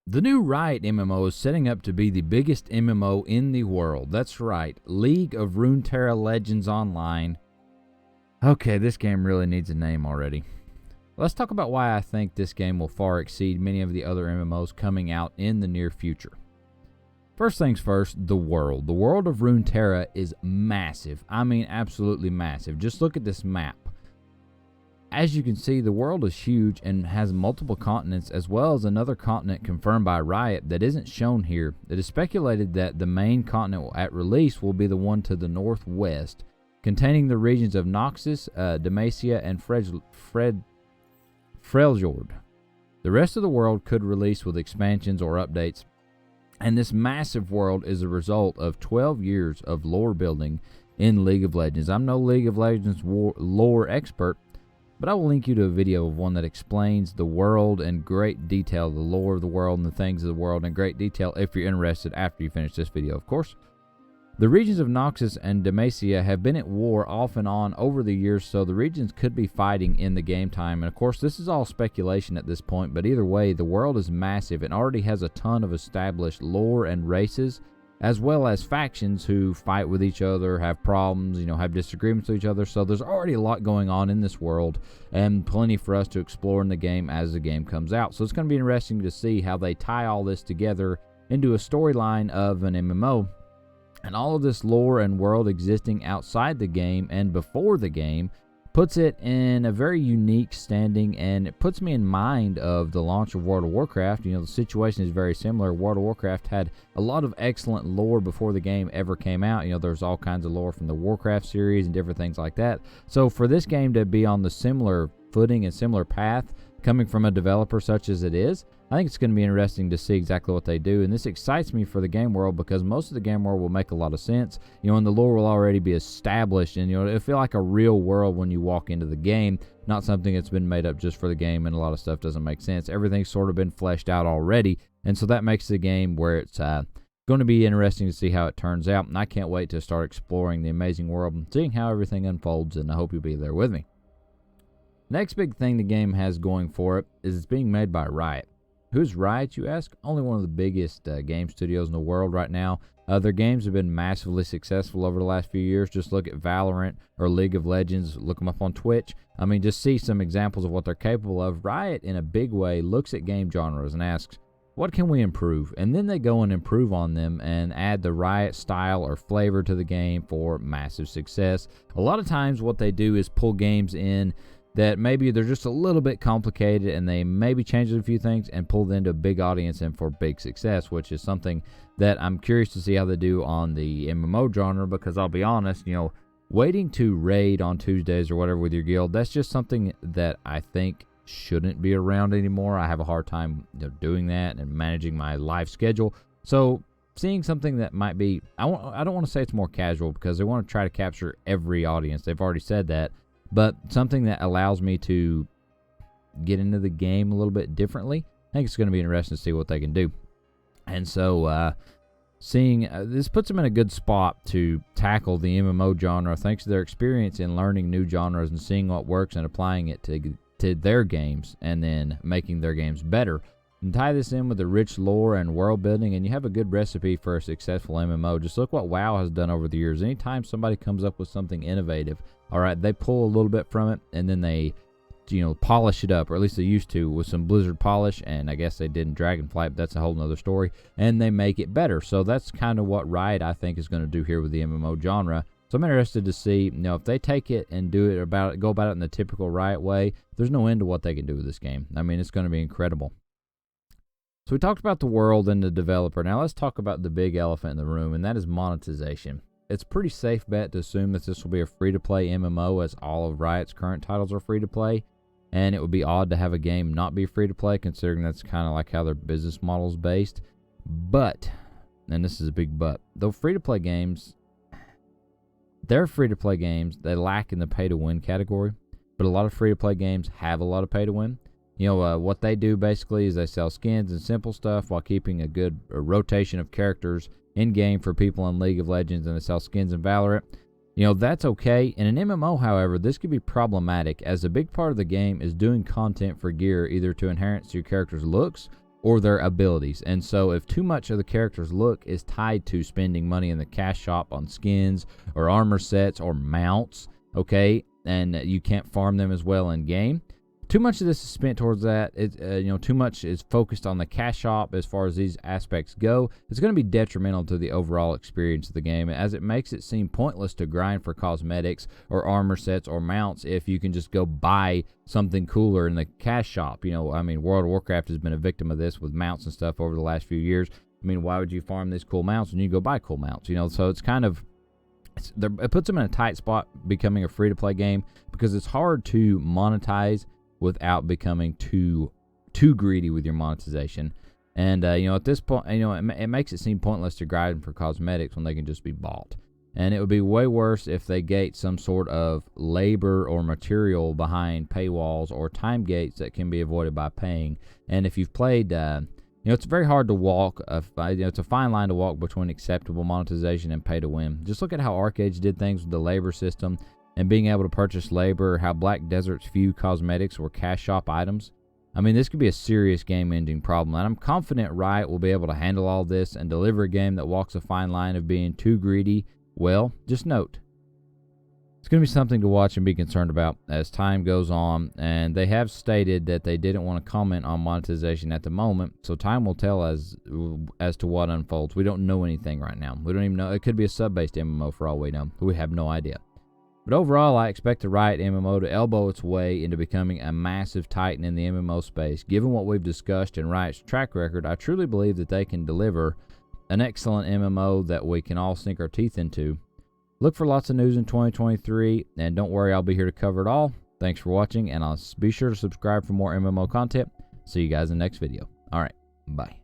The new Riot MMO is setting up to be the biggest MMO in the world. That's right, League of Runeterra Legends Online. Okay, this game really needs a name already. Let's talk about why I think this game will far exceed many of the other MMOs coming out in the near future. First things first, the world. The world of Runeterra is massive. I mean, absolutely massive. Just look at this map. As you can see, the world is huge and has multiple continents, as well as another continent confirmed by Riot that isn't shown here. It is speculated that the main continent at release will be the one to the northwest, containing the regions of Noxus, Demacia, and Freljord. The rest of the world could release with expansions or updates, and this massive world is a result of 12 years of lore building in League of Legends. I'm no League of Legends lore expert, but I will link you to a video of one that explains the world in great detail, the lore of the world and the things of the world in great detail if you're interested after you finish this video, of course. The regions of Noxus and Demacia have been at war off and on over the years, so the regions could be fighting in the game time. And of course, this is all speculation at this point, but either way, the world is massive and already has a ton of established lore and races, as well as factions who fight with each other, have problems, have disagreements with each other. So there's already a lot going on in this world and plenty for us to explore in the game as the game comes out. So it's going to be interesting to see how they tie all this together into a storyline of an MMO. And all of this lore and world existing outside the game and before the game puts it in a very unique standing, and it puts me in mind of the launch of World of Warcraft. The situation is very similar. World of Warcraft had a lot of excellent lore before the game ever came out. There's all kinds of lore from the Warcraft series and different things like that. So for this game to be on the similar footing and similar path, coming from a developer such as it is, I think it's going to be interesting to see exactly what they do. And this excites me for the game world because most of the game world will make a lot of sense, and the lore will already be established, and it'll feel like a real world when you walk into the game, not something that's been made up just for the game, and a lot of stuff doesn't make sense. Everything's sort of been fleshed out already, and so that makes the game where it's going to be interesting to see how it turns out, and I can't wait to start exploring the amazing world and seeing how everything unfolds, and I hope you'll be there with me. Next big thing the game has going for it is it's being made by Riot. Who's Riot, you ask? Only one of the biggest game studios in the world right now. Their games have been massively successful over the last few years. Just look at Valorant or League of Legends. Look them up on Twitch. I mean, just see some examples of what they're capable of. Riot, in a big way, looks at game genres and asks, what can we improve? And then they go and improve on them and add the Riot style or flavor to the game for massive success. A lot of times what they do is pull games in that maybe they're just a little bit complicated, and they maybe change a few things and pull them into a big audience and for big success, which is something that I'm curious to see how they do on the MMO genre, because I'll be honest, waiting to raid on Tuesdays or whatever with your guild, that's just something that I think shouldn't be around anymore. I have a hard time doing that and managing my life schedule. So seeing something that might be, I don't want to say it's more casual, because they want to try to capture every audience. They've already said that. But something that allows me to get into the game a little bit differently, I think it's going to be interesting to see what they can do. And so seeing this puts them in a good spot to tackle the MMO genre thanks to their experience in learning new genres and seeing what works and applying it to their games and then making their games better. And tie this in with the rich lore and world building, and you have a good recipe for a successful MMO. Just look what WoW has done over the years. Anytime somebody comes up with something innovative, all right, they pull a little bit from it, and then they, polish it up, or at least they used to with some Blizzard polish, and I guess they did in Dragonflight, but that's a whole nother story, and they make it better. So that's kind of what Riot, I think, is going to do here with the MMO genre. So I'm interested to see, if they take it and go about it in the typical Riot way, there's no end to what they can do with this game. I mean, it's going to be incredible. So we talked about the world and the developer. Now let's talk about the big elephant in the room, and that is monetization. It's a pretty safe bet to assume that this will be a free-to-play MMO, as all of Riot's current titles are free-to-play, and it would be odd to have a game not be free-to-play, considering that's kind of like how their business model is based. But, and this is a big but, though free-to-play games, they're free-to-play games, they lack in the pay-to-win category, but a lot of free-to-play games have a lot of pay-to-win. What they do basically is they sell skins and simple stuff while keeping a good rotation of characters in-game for people in League of Legends, and they sell skins in Valorant. That's okay. In an MMO, however, this could be problematic, as a big part of the game is doing content for gear, either to enhance your character's looks or their abilities. And so if too much of the character's look is tied to spending money in the cash shop on skins or armor sets or mounts, okay, and you can't farm them as well in game, too much of this is spent towards that. Too much is focused on the cash shop as far as these aspects go. It's going to be detrimental to the overall experience of the game, as it makes it seem pointless to grind for cosmetics or armor sets or mounts if you can just go buy something cooler in the cash shop. World of Warcraft has been a victim of this with mounts and stuff over the last few years. Why would you farm these cool mounts when you go buy cool mounts? So it's kind of, it puts them in a tight spot becoming a free-to-play game, because it's hard to monetize without becoming too greedy with your monetization. And at this point, it makes it seem pointless to grind for cosmetics when they can just be bought. And it would be way worse if they gate some sort of labor or material behind paywalls or time gates that can be avoided by paying. And if you've played, it's very hard to walk. It's a fine line to walk between acceptable monetization and pay to win. Just look at how Arcade did things with the labor system and being able to purchase labor, how Black Desert's few cosmetics or cash shop items. This could be a serious game-ending problem, and I'm confident Riot will be able to handle all this and deliver a game that walks a fine line of being too greedy. Well, just note, it's going to be something to watch and be concerned about as time goes on, and they have stated that they didn't want to comment on monetization at the moment, so time will tell as to what unfolds. We don't know anything right now. We don't even know. It could be a sub-based MMO for all we know. We have no idea. But overall, I expect the Riot MMO to elbow its way into becoming a massive titan in the MMO space. Given what we've discussed and Riot's track record, I truly believe that they can deliver an excellent MMO that we can all sink our teeth into. Look for lots of news in 2023, and don't worry, I'll be here to cover it all. Thanks for watching, and I'll be sure to subscribe for more MMO content. See you guys in the next video. All right, bye.